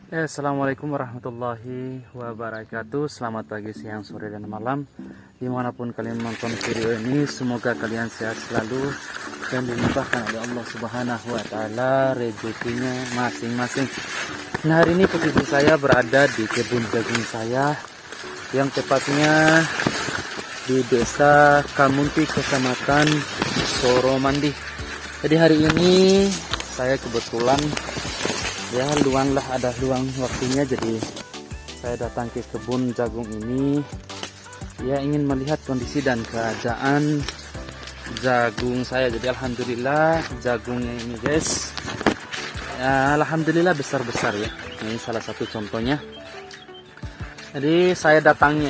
Assalamualaikum warahmatullahi wabarakatuh. Selamat pagi, siang, sore, dan malam dimanapun kalian menonton video ini. Semoga kalian sehat selalu dan dilimpahkan oleh Allah Subhanahu wa Ta'ala rezekinya masing-masing. Nah, hari ini posisi saya berada di kebun jagung saya, yang tepatnya di desa Kamunti, kecamatan Soromandi. Jadi hari ini saya kebetulan ya ada luang waktunya, jadi saya datang ke kebun jagung ini ya, ingin melihat kondisi dan keadaan jagung saya. Jadi alhamdulillah jagungnya ini guys ya, alhamdulillah besar-besar ya. Ini salah satu contohnya. Jadi saya datang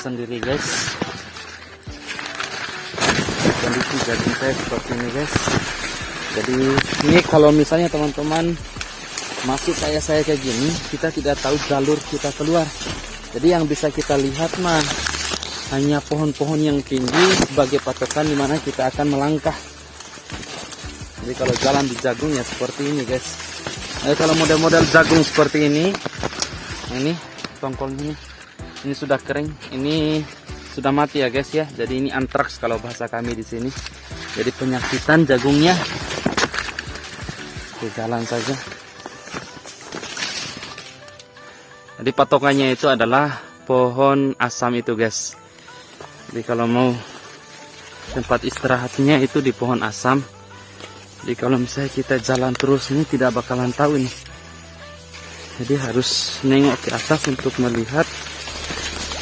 sendiri guys. Kondisi jagung saya seperti ini guys. Jadi ini kalau misalnya teman-teman masuk saya kayak gini, kita tidak tahu jalur kita keluar. Jadi yang bisa kita lihat mah hanya pohon-pohon yang tinggi sebagai patokan di mana kita akan melangkah. Jadi kalau jalan di jagung ya seperti ini guys. Kalau model-model jagung seperti ini tongkol ini sudah kering, ini sudah mati ya guys ya. Jadi ini antraks kalau bahasa kami di sini. Jadi penyakitan jagungnya. Oke, jalan saja. Jadi patokannya itu adalah pohon asam itu guys. Jadi kalau mau tempat istirahatnya itu di pohon asam. Jadi kalau misalnya kita jalan terus ini tidak bakalan tahu ini. Jadi harus nengok ke atas untuk melihat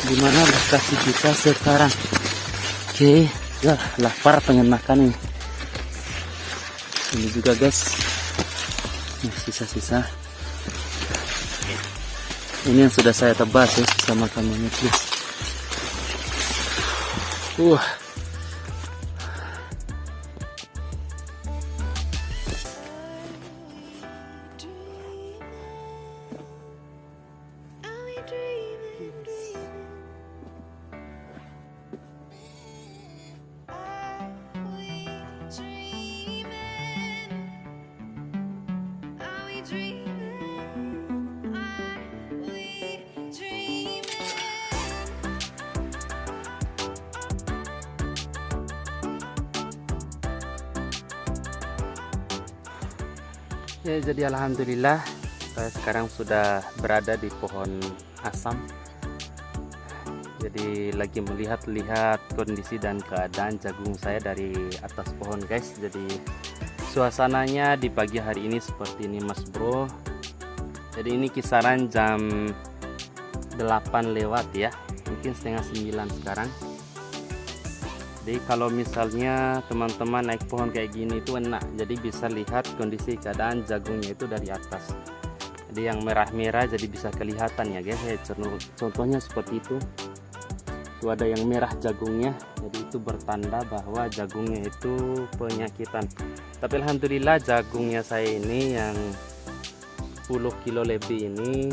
di mana lokasi kita sekarang. Oke, ya lapar pengen makan ini. Ini juga guys. Nah, sisa-sisa. Ini yang sudah saya tebas ya, bisa makan monyet guys. Ya, jadi alhamdulillah saya sekarang sudah berada di pohon asam. Jadi lagi melihat-lihat kondisi dan keadaan jagung saya dari atas pohon guys. Jadi suasananya di pagi hari ini seperti ini mas bro. Jadi ini kisaran jam 8 lewat ya, mungkin setengah 9 sekarang. Jadi kalau misalnya teman-teman naik pohon kayak gini itu enak, jadi bisa lihat kondisi keadaan jagungnya itu dari atas. Jadi yang merah-merah jadi bisa kelihatan ya guys ya. Contohnya seperti itu. Itu ada yang merah jagungnya, jadi itu bertanda bahwa jagungnya itu penyakitan. Tapi alhamdulillah jagungnya saya ini yang 10 kilo lebih ini,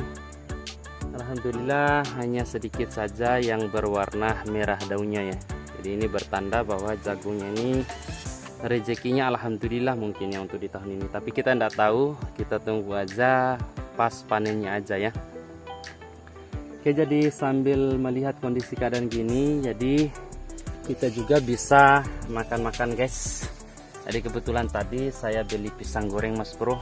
alhamdulillah hanya sedikit saja yang berwarna merah daunnya ya. Jadi ini bertanda bahwa jagungnya ini rezekinya alhamdulillah mungkin ya untuk di tahun ini. Tapi kita tidak tahu, kita tunggu aja pas panennya aja ya. Oke, jadi sambil melihat kondisi keadaan gini, jadi kita juga bisa makan-makan guys. Jadi kebetulan tadi saya beli pisang goreng mas bro.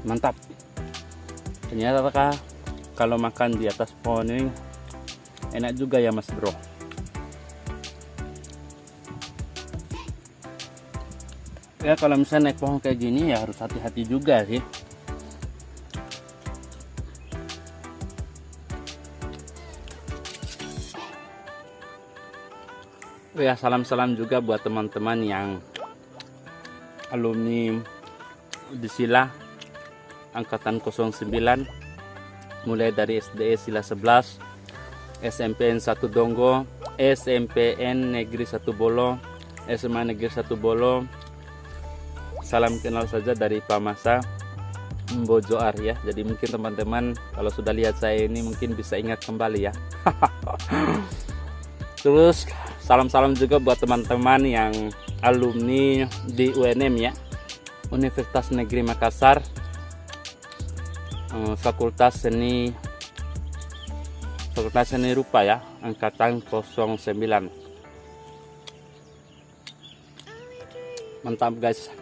Mantap. Ternyata kalau makan di atas pohon ini enak juga ya mas bro. Ya kalau misalnya naik pohon kayak gini ya harus hati-hati juga sih. Ya salam-salam juga buat teman-teman yang alumni di Sila angkatan 09, mulai dari SDE Sila 11, SMPN 1 Donggo, SMPN Negeri 1 Bolo, SMA Negeri 1 Bolo. Salam kenal saja dari Pamasa Mbojoar ya. Jadi mungkin teman-teman kalau sudah lihat saya ini mungkin bisa ingat kembali ya. Terus salam-salam juga buat teman-teman yang alumni di UNM ya. Universitas Negeri Makassar, Fakultas Seni Rupa ya, angkatan 09. Mantap guys.